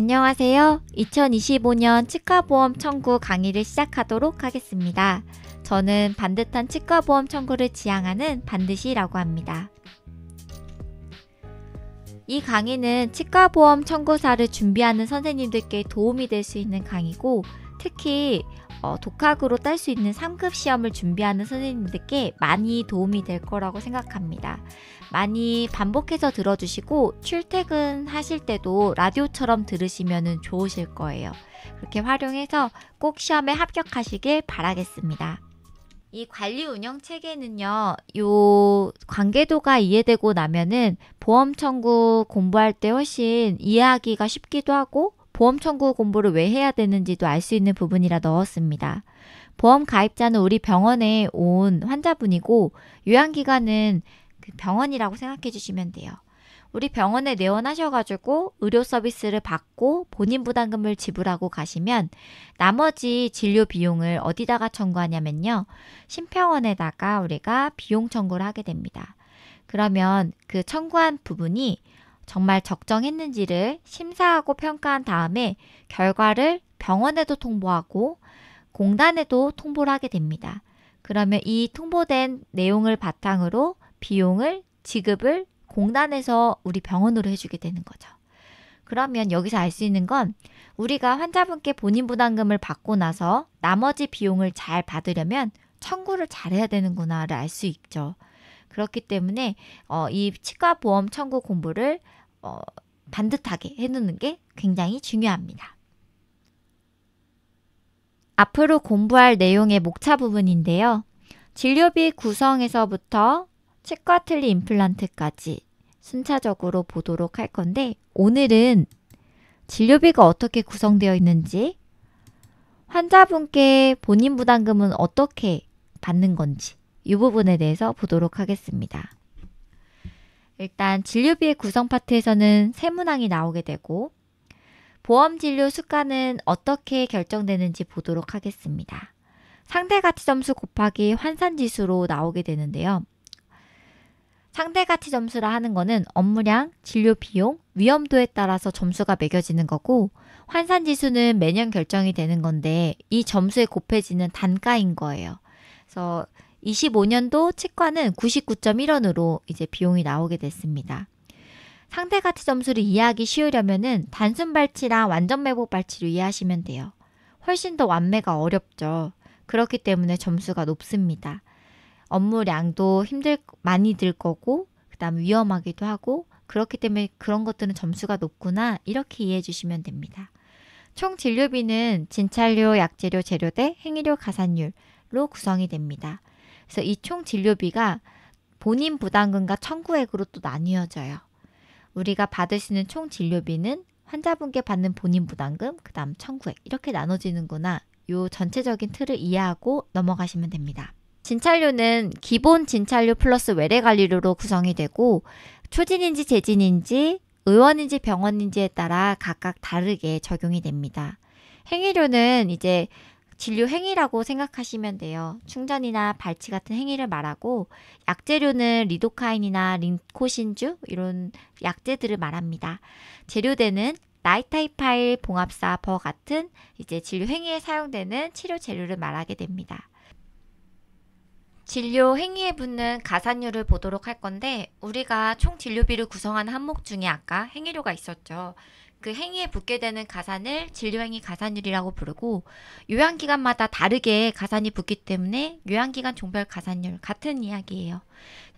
안녕하세요. 2025년 치과보험 청구 강의를 시작하도록 하겠습니다. 저는 반듯한 치과보험 청구를 지향하는 반드시라고 합니다. 이 강의는 치과보험 청구사를 준비하는 선생님들께 도움이 될 수 있는 강의고, 특히 독학으로 딸 수 있는 3급 시험을 준비하는 선생님들께 많이 도움이 될 거라고 생각합니다. 많이 반복해서 들어주시고 출퇴근하실 때도 라디오처럼 들으시면 좋으실 거예요. 그렇게 활용해서 꼭 시험에 합격하시길 바라겠습니다. 이 관리 운영 체계는요, 요 관계도가 이해되고 나면은 보험 청구 공부할 때 훨씬 이해하기가 쉽기도 하고, 보험 청구 공부를 왜 해야 되는지도 알 수 있는 부분이라 넣었습니다. 보험 가입자는 우리 병원에 온 환자분이고, 요양기관은 그 병원이라고 생각해 주시면 돼요. 우리 병원에 내원하셔가지고 의료 서비스를 받고 본인 부담금을 지불하고 가시면 나머지 진료 비용을 어디다가 청구하냐면요, 심평원에다가 우리가 비용 청구를 하게 됩니다. 그러면 그 청구한 부분이 정말 적정했는지를 심사하고 평가한 다음에 결과를 병원에도 통보하고 공단에도 통보를 하게 됩니다. 그러면 이 통보된 내용을 바탕으로 비용을 지급을 공단에서 우리 병원으로 해주게 되는 거죠. 그러면 여기서 알 수 있는 건, 우리가 환자분께 본인 부담금을 받고 나서 나머지 비용을 잘 받으려면 청구를 잘해야 되는구나를 알 수 있죠. 그렇기 때문에 이 치과보험 청구 공부를 반듯하게 해놓는 게 굉장히 중요합니다. 앞으로 공부할 내용의 목차 부분인데요. 진료비 구성에서부터 치과 틀니 임플란트까지 순차적으로 보도록 할 건데, 오늘은 진료비가 어떻게 구성되어 있는지, 환자분께 본인 부담금은 어떻게 받는 건지, 이 부분에 대해서 보도록 하겠습니다. 일단 진료비의 구성 파트에서는 세문항이 나오게 되고, 보험 진료 수가는 어떻게 결정되는지 보도록 하겠습니다. 상대가치 점수 곱하기 환산지수로 나오게 되는데요. 상대가치 점수라 하는 거는 업무량, 진료 비용, 위험도에 따라서 점수가 매겨지는 거고, 환산지수는 매년 결정이 되는 건데 이 점수에 곱해지는 단가인 거예요. 그래서 25년도 치과는 99.1원으로 이제 비용이 나오게 됐습니다. 상대가치 점수를 이해하기 쉬우려면은 단순 발치랑 완전 매복 발치를 이해하시면 돼요. 훨씬 더 완매가 어렵죠. 그렇기 때문에 점수가 높습니다. 업무량도 많이 들 거고, 그 다음 위험하기도 하고, 그렇기 때문에 그런 것들은 점수가 높구나, 이렇게 이해해 주시면 됩니다. 총 진료비는 진찰료, 약재료, 재료대, 행위료, 가산율로 구성이 됩니다. 그래서 이 총 진료비가 본인 부담금과 청구액으로 또 나뉘어져요. 우리가 받으시는 총 진료비는 환자분께 받는 본인 부담금, 그 다음 청구액, 이렇게 나눠지는구나, 요 전체적인 틀을 이해하고 넘어가시면 됩니다. 진찰료는 기본 진찰료 플러스 외래관리료로 구성이 되고, 초진인지 재진인지 의원인지 병원인지에 따라 각각 다르게 적용이 됩니다. 행위료는 이제 진료 행위라고 생각하시면 돼요. 충전이나 발치 같은 행위를 말하고, 약재료는 리도카인이나 린코신주 이런 약재들을 말합니다. 재료대는 나이타이파일, 봉합사버 같은 이제 진료 행위에 사용되는 치료 재료를 말하게 됩니다. 진료 행위에 붙는 가산율을 보도록 할 건데, 우리가 총 진료비를 구성하는 항목 중에 아까 행위료가 있었죠. 그 행위에 붙게 되는 가산을 진료행위 가산율이라고 부르고, 요양기관마다 다르게 가산이 붙기 때문에 요양기관 종별 가산율 같은 이야기예요.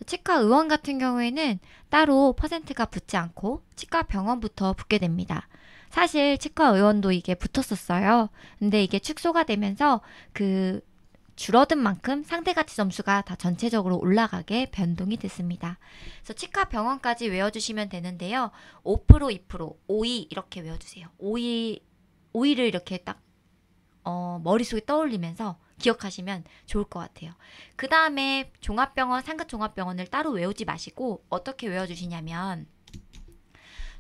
치과 의원 같은 경우에는 따로 퍼센트가 붙지 않고 치과 병원부터 붙게 됩니다. 사실 치과 의원도 이게 붙었었어요. 근데 이게 축소가 되면서 줄어든 만큼 상대가치 점수가 다 전체적으로 올라가게 변동이 됐습니다. 그래서 치과 병원까지 외워주시면 되는데요. 5%, 2%, 5위 이렇게 외워주세요. 5위를 이렇게 딱 머릿속에 떠올리면서 기억하시면 좋을 것 같아요. 그 다음에 종합병원, 상급 종합병원을 따로 외우지 마시고 어떻게 외워주시냐면,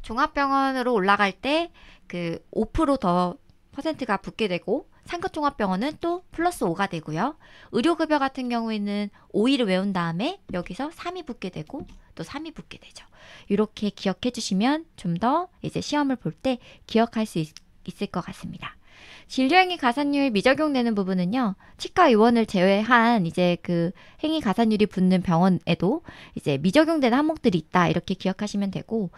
종합병원으로 올라갈 때 그 5% 퍼센트가 붙게 되고, 상급종합병원은 또 플러스 5가 되고요. 의료급여 같은 경우에는 5위를 외운 다음에 여기서 3이 붙게 되고, 또 3이 붙게 되죠. 이렇게 기억해 주시면 좀 더 이제 시험을 볼 때 기억할 수 있을 것 같습니다. 진료행위 가산율 미적용되는 부분은요, 치과 의원을 제외한 이제 그 행위 가산율이 붙는 병원에도 이제 미적용되는 항목들이 있다, 이렇게 기억하시면 되고,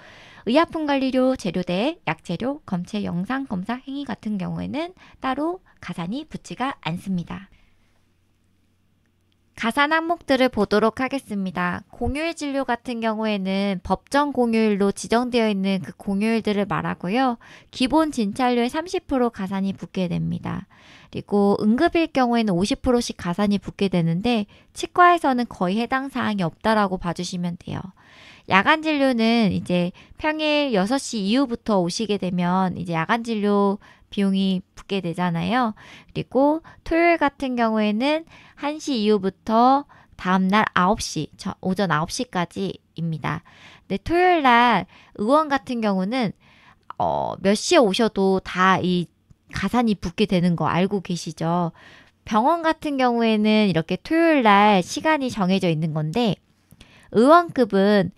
의약품 관리료, 재료대, 약재료, 검체, 영상 검사 행위 같은 경우에는 따로 가산이 붙지가 않습니다. 가산 항목들을 보도록 하겠습니다. 공휴일 진료 같은 경우에는 법정 공휴일로 지정되어 있는 그 공휴일들을 말하고요. 기본 진찰료의 30% 가산이 붙게 됩니다. 그리고 응급일 경우에는 50%씩 가산이 붙게 되는데 치과에서는 거의 해당 사항이 없다라고 봐주시면 돼요. 야간 진료는 이제 평일 6시 이후부터 오시게 되면 이제 야간 진료 비용이 붙게 되잖아요. 그리고 토요일 같은 경우에는 1시 이후부터 다음날 9시, 오전 9시까지입니다. 근데 토요일 날 의원 같은 경우는 몇 시에 오셔도 다 이 가산이 붙게 되는 거 알고 계시죠? 병원 같은 경우에는 이렇게 토요일 날 시간이 정해져 있는 건데 의원급은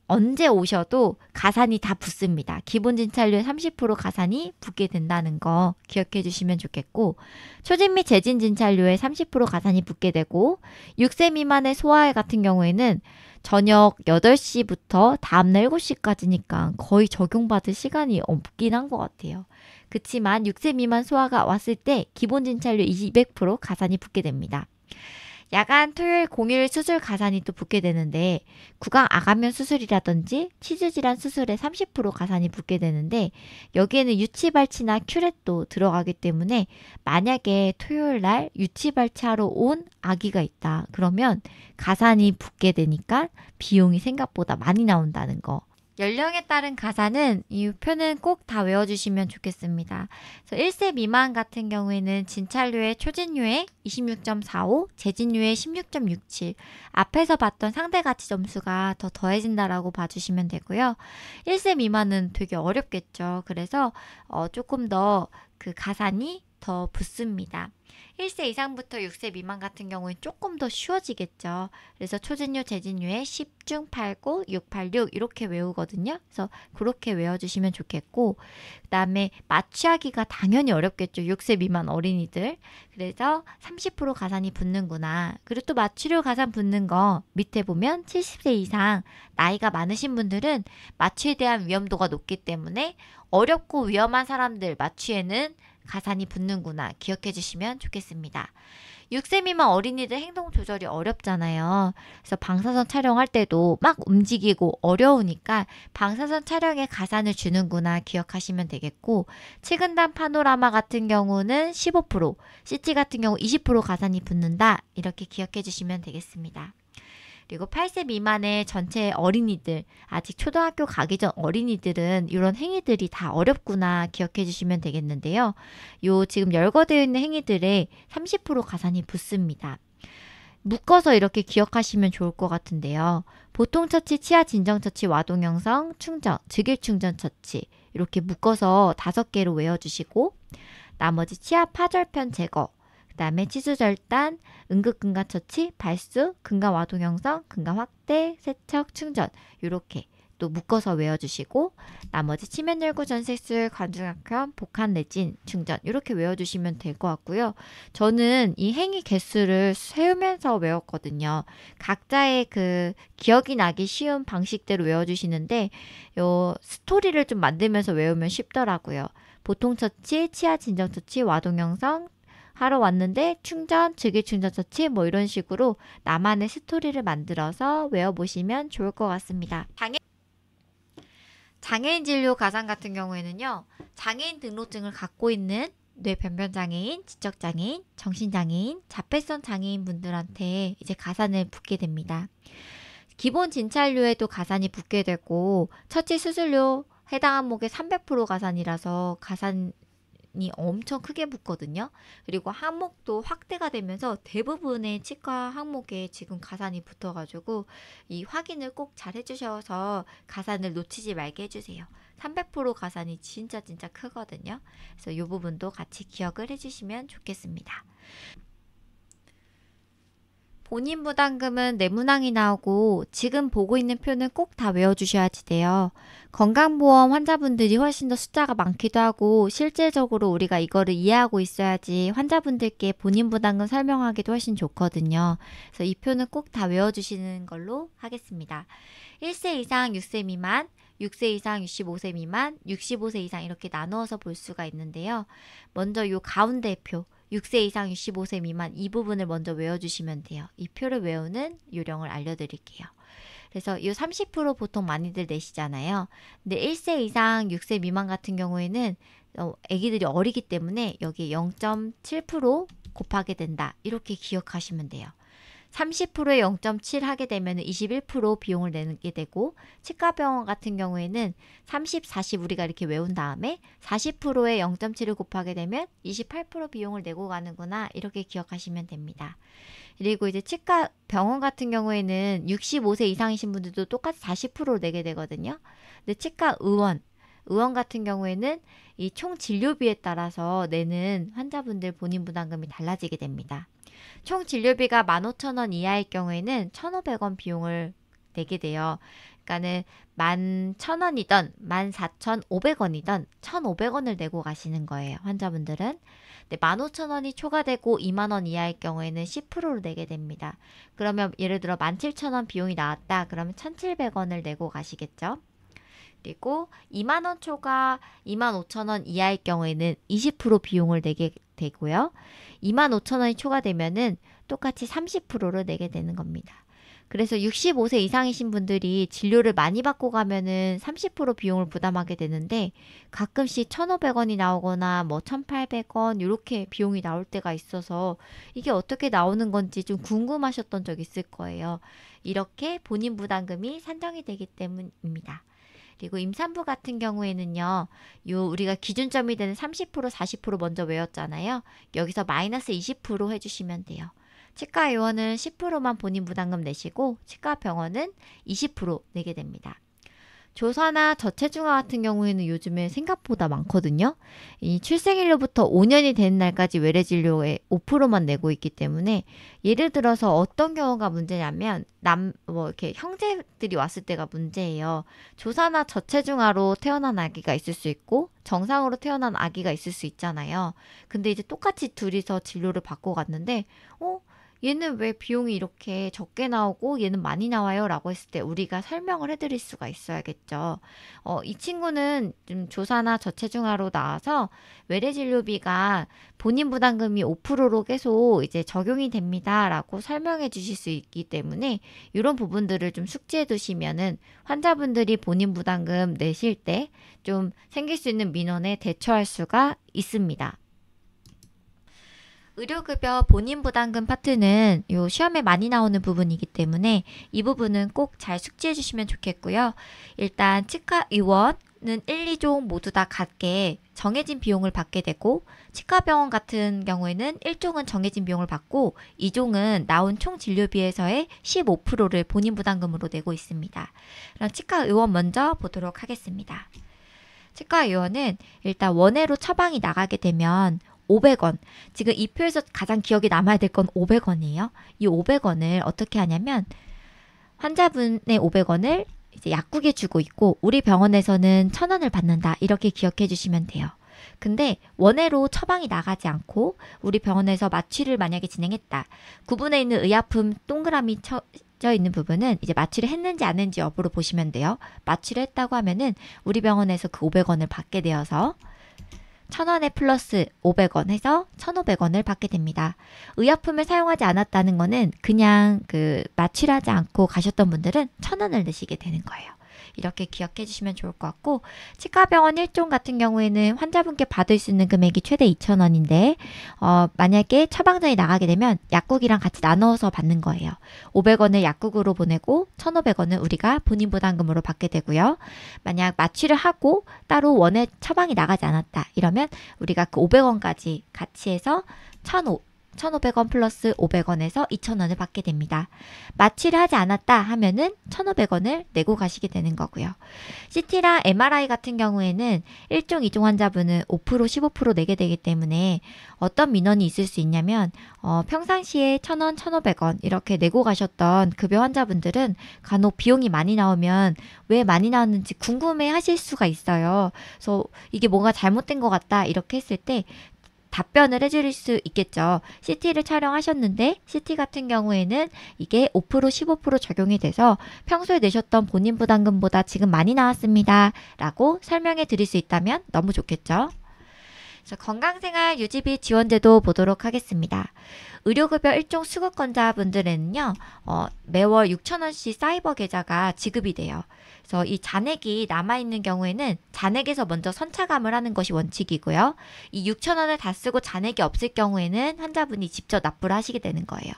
언제 오셔도 가산이 다 붙습니다. 기본 진찰료의 30% 가산이 붙게 된다는 거 기억해 주시면 좋겠고, 초진 및 재진 진찰료의 30% 가산이 붙게 되고, 6세 미만의 소아알 같은 경우에는 저녁 8시부터 다음날 7시까지니까 거의 적용받을 시간이 없긴 한 것 같아요. 그치만 6세 미만 소아가 왔을 때 기본 진찰료 200% 가산이 붙게 됩니다. 야간 토요일 공휴일 수술 가산이 또 붙게 되는데 구강 아가면 수술이라든지 치주 질환 수술에 30% 가산이 붙게 되는데 여기에는 유치발치나 큐렛도 들어가기 때문에 만약에 토요일 날 유치발치하러 온 아기가 있다 그러면 가산이 붙게 되니까 비용이 생각보다 많이 나온다는 거. 연령에 따른 가산은 이 표는 꼭 다 외워주시면 좋겠습니다. 그래서 1세 미만 같은 경우에는 진찰료의 초진료의 26.45, 재진료의 16.67, 앞에서 봤던 상대가치 점수가 더 더해진다라고 봐주시면 되고요. 1세 미만은 되게 어렵겠죠. 그래서 조금 더 그 가산이 더 붙습니다. 1세 이상부터 6세 미만 같은 경우는 조금 더 쉬워지겠죠. 그래서 초진료, 재진료에 10중 89, 686 이렇게 외우거든요. 그래서 그렇게 외워주시면 좋겠고, 그 다음에 마취하기가 당연히 어렵겠죠. 6세 미만 어린이들. 그래서 30% 가산이 붙는구나. 그리고 또 마취료 가산 붙는 거 밑에 보면 70세 이상 나이가 많으신 분들은 마취에 대한 위험도가 높기 때문에 어렵고 위험한 사람들 마취에는 가산이 붙는구나 기억해 주시면 좋겠습니다. 6세 미만 어린이들 행동 조절이 어렵잖아요. 그래서 방사선 촬영할 때도 막 움직이고 어려우니까 방사선 촬영에 가산을 주는구나 기억하시면 되겠고, 치근단 파노라마 같은 경우는 15%, CT 같은 경우 20% 가산이 붙는다 이렇게 기억해 주시면 되겠습니다. 그리고 8세 미만의 전체 어린이들, 아직 초등학교 가기 전 어린이들은 이런 행위들이 다 어렵구나 기억해 주시면 되겠는데요. 요 지금 열거되어 있는 행위들에 30% 가산이 붙습니다. 묶어서 이렇게 기억하시면 좋을 것 같은데요. 보통처치, 치아 진정처치, 와동형성, 충전, 즉일충전 처치 이렇게 묶어서 5개로 외워주시고, 나머지 치아 파절편 제거, 그 다음에 치수절단, 응급근간처치, 발수, 근간와동 형성, 근간 확대, 세척, 충전 이렇게 또 묶어서 외워주시고, 나머지 치면열구 전색술, 관중악현, 복합 내진, 충전 이렇게 외워주시면 될 것 같고요. 저는 이 행위 개수를 세우면서 외웠거든요. 각자의 그 기억이 나기 쉬운 방식대로 외워주시는데 요 스토리를 좀 만들면서 외우면 쉽더라고요. 보통처치, 치아 진정처치, 와동 형성, 하러 왔는데 충전, 즉일충전 처치 뭐 이런 식으로 나만의 스토리를 만들어서 외워보시면 좋을 것 같습니다. 장애인 진료 가산 같은 경우에는요, 장애인 등록증을 갖고 있는 뇌변변장애인, 지적장애인, 정신장애인, 자폐성 장애인 분들한테 이제 가산을 붙게 됩니다. 기본 진찰료에도 가산이 붙게 되고, 처치 수술료 해당 항목의 300% 가산이라서 가산이 엄청 크게 붙거든요. 그리고 항목도 확대가 되면서 대부분의 치과 항목에 지금 가산이 붙어가지고 이 확인을 꼭 잘 해주셔서 가산을 놓치지 말게 해주세요. 300% 가산이 진짜 크거든요. 그래서 이 부분도 같이 기억을 해주시면 좋겠습니다. 본인 부담금은 네모낭이 나오고 지금 보고 있는 표는 꼭 다 외워주셔야지 돼요. 건강보험 환자분들이 훨씬 더 숫자가 많기도 하고 실질적으로 우리가 이거를 이해하고 있어야지 환자분들께 본인 부담금 설명하기도 훨씬 좋거든요. 그래서 이 표는 꼭 다 외워주시는 걸로 하겠습니다. 1세 이상 6세 미만, 6세 이상 65세 미만, 65세 이상 이렇게 나누어서 볼 수가 있는데요. 먼저 요 가운데 표 6세 이상 65세 미만 이 부분을 먼저 외워주시면 돼요. 이 표를 외우는 요령을 알려드릴게요. 그래서 이 30% 보통 많이들 내시잖아요. 근데 1세 이상 6세 미만 같은 경우에는 아기들이 어리기 때문에 여기 0.7% 곱하게 된다. 이렇게 기억하시면 돼요. 30%에 0.7 하게 되면 21% 비용을 내게 되고 치과병원 같은 경우에는 30, 40 우리가 이렇게 외운 다음에 40%에 0.7을 곱하게 되면 28% 비용을 내고 가는구나 이렇게 기억하시면 됩니다. 그리고 이제 치과 병원 같은 경우에는 65세 이상이신 분들도 똑같이 40% 내게 되거든요. 근데 치과 의원 같은 경우에는 이 총 진료비에 따라서 내는 환자분들 본인 부담금이 달라지게 됩니다. 총 진료비가 15,000원 이하일 경우에는 1,500원 비용을 내게 돼요. 그러니까는 11,000원이던 14,500원이던 1,500원을 내고 가시는 거예요. 환자분들은. 네, 15,000원이 초과되고 20,000원 이하일 경우에는 10%를 내게 됩니다. 그러면 예를 들어 17,000원 비용이 나왔다. 그러면 1,700원을 내고 가시겠죠. 그리고 20,000원 초과 25,000원 이하일 경우에는 20% 비용을 내게 되고요. 25,000원이 초과되면은 똑같이 30%를 내게 되는 겁니다. 그래서 65세 이상이신 분들이 진료를 많이 받고 가면은 30% 비용을 부담하게 되는데 가끔씩 1,500원이 나오거나 뭐 1,800원 이렇게 비용이 나올 때가 있어서 이게 어떻게 나오는 건지 좀 궁금하셨던 적 있을 거예요. 이렇게 본인 부담금이 산정이 되기 때문입니다. 그리고 임산부 같은 경우에는요, 우리가 기준점이 되는 30%, 40% 먼저 외웠잖아요. 여기서 마이너스 20% 해주시면 돼요. 치과 의원은 10%만 본인 부담금 내시고, 치과 병원은 20% 내게 됩니다. 조사나 저체중아 같은 경우에는 요즘에 생각보다 많거든요. 이 출생일로부터 5년이 되는 날까지 외래진료에 5%만 내고 있기 때문에 예를 들어서 어떤 경우가 문제냐면 이렇게 형제들이 왔을 때가 문제예요. 조사나 저체중아로 태어난 아기가 있을 수 있고 정상으로 태어난 아기가 있을 수 있잖아요. 근데 이제 똑같이 둘이서 진료를 받고 갔는데 얘는 왜 비용이 이렇게 적게 나오고 얘는 많이 나와요? 라고 했을 때 우리가 설명을 해드릴 수가 있어야겠죠. 이 친구는 좀 조사나 저체중아로 나와서 외래진료비가 본인 부담금이 5%로 계속 이제 적용이 됩니다. 라고 설명해 주실 수 있기 때문에 이런 부분들을 좀 숙지해 두시면은 환자분들이 본인 부담금 내실 때 좀 생길 수 있는 민원에 대처할 수가 있습니다. 의료급여 본인 부담금 파트는 요 시험에 많이 나오는 부분이기 때문에 이 부분은 꼭 잘 숙지해 주시면 좋겠고요. 일단 치과 의원은 1, 2종 모두 다 같게 정해진 비용을 받게 되고 치과병원 같은 경우에는 1종은 정해진 비용을 받고 2종은 나온 총 진료비에서의 15%를 본인 부담금으로 내고 있습니다. 그럼 치과 의원 먼저 보도록 하겠습니다. 치과 의원은 일단 원외로 처방이 나가게 되면 500원. 지금 이 표에서 가장 기억에 남아야 될 건 500원이에요. 이 500원을 어떻게 하냐면 환자분의 500원을 이제 약국에 주고 있고 우리 병원에서는 1,000원을 받는다. 이렇게 기억해 주시면 돼요. 근데 원외로 처방이 나가지 않고 우리 병원에서 마취를 만약에 진행했다. 구분에 있는 의약품 동그라미 져 있는 부분은 이제 마취를 했는지 안 했는지 여부로 보시면 돼요. 마취를 했다고 하면은 우리 병원에서 그 500원을 받게 되어서 1,000원에 플러스 500원 해서 1,500원을 받게 됩니다. 의약품을 사용하지 않았다는 거는 그냥 마취를 하지 않고 가셨던 분들은 1,000원을 내시게 되는 거예요. 이렇게 기억해 주시면 좋을 것 같고 치과병원 1종 같은 경우에는 환자분께 받을 수 있는 금액이 최대 2,000원인데 만약에 처방전이 나가게 되면 약국이랑 같이 나눠서 받는 거예요. 500원을 약국으로 보내고 1,500원은 우리가 본인 부담금으로 받게 되고요. 만약 마취를 하고 따로 원에 처방이 나가지 않았다. 이러면 우리가 그 500원까지 같이 해서 1,500원 플러스 500원에서 2,000원을 받게 됩니다. 마취를 하지 않았다 하면은 1,500원을 내고 가시게 되는 거고요. CT랑 MRI 같은 경우에는 1종, 2종 환자분은 5%, 15% 내게 되기 때문에 어떤 민원이 있을 수 있냐면 평상시에 1,000원, 1,500원 이렇게 내고 가셨던 급여 환자분들은 간혹 비용이 많이 나오면 왜 많이 나왔는지 궁금해 하실 수가 있어요. 그래서 이게 뭔가 잘못된 것 같다 이렇게 했을 때 답변을 해줄 수 있겠죠. CT를 촬영하셨는데 CT 같은 경우에는 이게 5%, 15% 적용이 돼서 평소에 내셨던 본인 부담금보다 지금 많이 나왔습니다 라고 설명해 드릴 수 있다면 너무 좋겠죠. 건강생활 유지비 지원제도 보도록 하겠습니다. 의료급여 1종 수급권자분들에는요, 매월 6,000원씩 사이버 계좌가 지급이 돼요. 그래서 이 잔액이 남아있는 경우에는 잔액에서 먼저 선차감을 하는 것이 원칙이고요. 이 6,000원을 다 쓰고 잔액이 없을 경우에는 환자분이 직접 납부를 하시게 되는 거예요.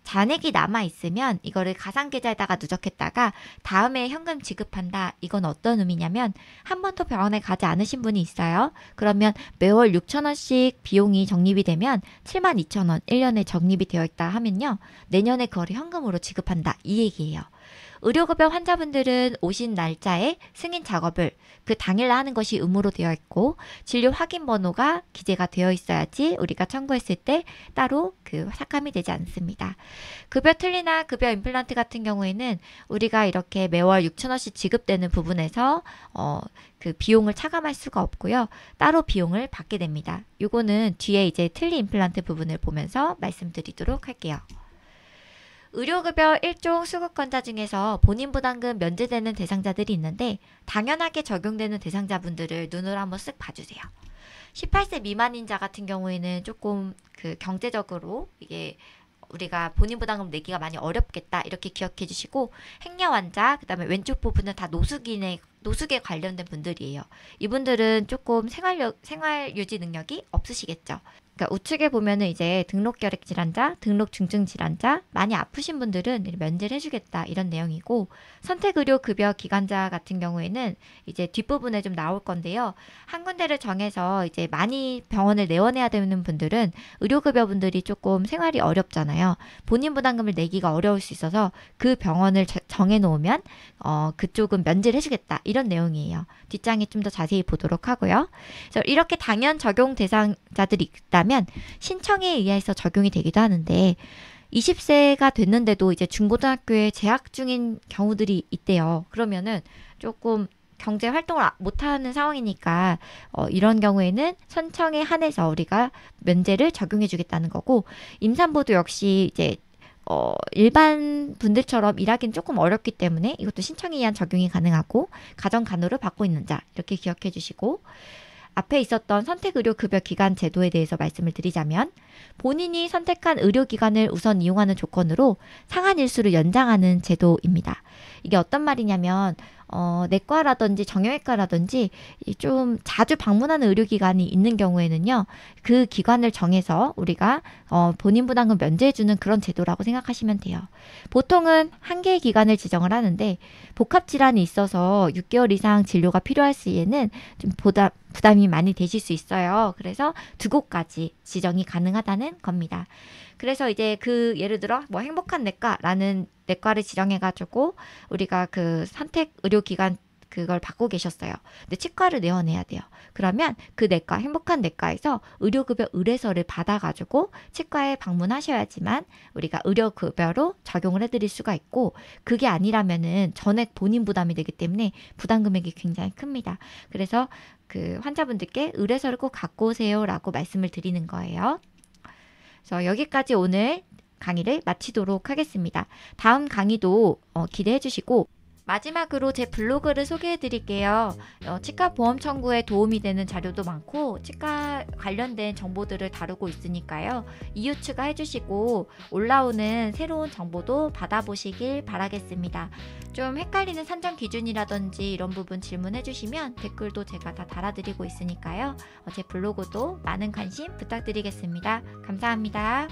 잔액이 남아있으면 이거를 가상계좌에다가 누적했다가 다음에 현금 지급한다. 이건 어떤 의미냐면 한 번도 병원에 가지 않으신 분이 있어요. 그러면 매월 6,000원씩 비용이 적립이 되면 72,000원 1년에 적립이 되어 있다 하면요. 내년에 그거를 현금으로 지급한다. 이 얘기예요. 의료급여 환자분들은 오신 날짜에 승인 작업을 그 당일날 하는 것이 의무로 되어 있고 진료 확인 번호가 기재가 되어 있어야지 우리가 청구했을 때 따로 그 삭감이 되지 않습니다. 급여 틀니나 급여 임플란트 같은 경우에는 우리가 이렇게 매월 6,000원씩 지급되는 부분에서 그 비용을 차감할 수가 없고요. 따로 비용을 받게 됩니다. 요거는 뒤에 이제 틀니 임플란트 부분을 보면서 말씀드리도록 할게요. 의료급여 1종 수급권자 중에서 본인 부담금 면제되는 대상자들이 있는데 당연하게 적용되는 대상자분들을 눈으로 한번 쓱 봐주세요. 18세 미만인 자 같은 경우에는 조금 그 경제적으로 이게 우리가 본인 부담금 내기가 많이 어렵겠다 이렇게 기억해 주시고 행여 환자 그다음에 왼쪽 부분은 다 노숙에 관련된 분들이에요. 이분들은 조금 생활 유지 능력이 없으시겠죠. 그러니까 우측에 보면은 이제 등록결핵 질환자, 등록 중증 질환자, 많이 아프신 분들은 면제를 해주겠다 이런 내용이고 선택의료급여 기간자 같은 경우에는 이제 뒷부분에 좀 나올 건데요. 한 군데를 정해서 이제 많이 병원을 내원해야 되는 분들은 의료급여 분들이 조금 생활이 어렵잖아요. 본인 부담금을 내기가 어려울 수 있어서 그 병원을 정해놓으면 그쪽은 면제를 해주겠다 이런 내용이에요. 뒷장에 좀 더 자세히 보도록 하고요. 그래서 이렇게 당연 적용 대상자들이 있다면 신청에 의해서 적용이 되기도 하는데 20세가 됐는데도 이제 중고등학교에 재학 중인 경우들이 있대요. 그러면은 조금 경제 활동을 못하는 상황이니까 이런 경우에는 선청에 한해서 우리가 면제를 적용해 주겠다는 거고 임산부도 역시 이제 일반 분들처럼 일하기는 조금 어렵기 때문에 이것도 신청에 의한 적용이 가능하고 가정 간호를 받고 있는 자 이렇게 기억해 주시고 앞에 있었던 선택의료급여 기간 제도에 대해서 말씀을 드리자면 본인이 선택한 의료기관을 우선 이용하는 조건으로 상한 일수를 연장하는 제도입니다. 이게 어떤 말이냐면 내과라든지 정형외과라든지 좀 자주 방문하는 의료기관이 있는 경우에는요. 그 기관을 정해서 우리가 본인 부담금 면제해주는 그런 제도라고 생각하시면 돼요. 보통은 한 개의 기관을 지정을 하는데 복합질환이 있어서 6개월 이상 진료가 필요할 시에는 좀 부담이 많이 되실 수 있어요. 그래서 2곳까지 지정이 가능하다는 겁니다. 그래서 이제 그 예를 들어 뭐 행복한 내과라는 내과를 지정해가지고 우리가 그 선택 의료기관 그걸 받고 계셨어요. 근데 치과를 내원해야 돼요. 그러면 그 내과, 행복한 내과에서 의료급여 의뢰서를 받아가지고 치과에 방문하셔야지만 우리가 의료급여로 적용을 해드릴 수가 있고 그게 아니라면은 전액 본인 부담이 되기 때문에 부담 금액이 굉장히 큽니다. 그래서 그 환자분들께 의뢰서를 꼭 갖고 오세요라고 말씀을 드리는 거예요. 그래서 여기까지 오늘 강의를 마치도록 하겠습니다. 다음 강의도 기대해 주시고 마지막으로 제 블로그를 소개해 드릴게요. 치과 보험 청구에 도움이 되는 자료도 많고 치과 관련된 정보들을 다루고 있으니까요. 이유 추가해 주시고 올라오는 새로운 정보도 받아보시길 바라겠습니다. 좀 헷갈리는 산정 기준이라든지 이런 부분 질문해 주시면 댓글도 제가 다 달아드리고 있으니까요. 제 블로그도 많은 관심 부탁드리겠습니다. 감사합니다.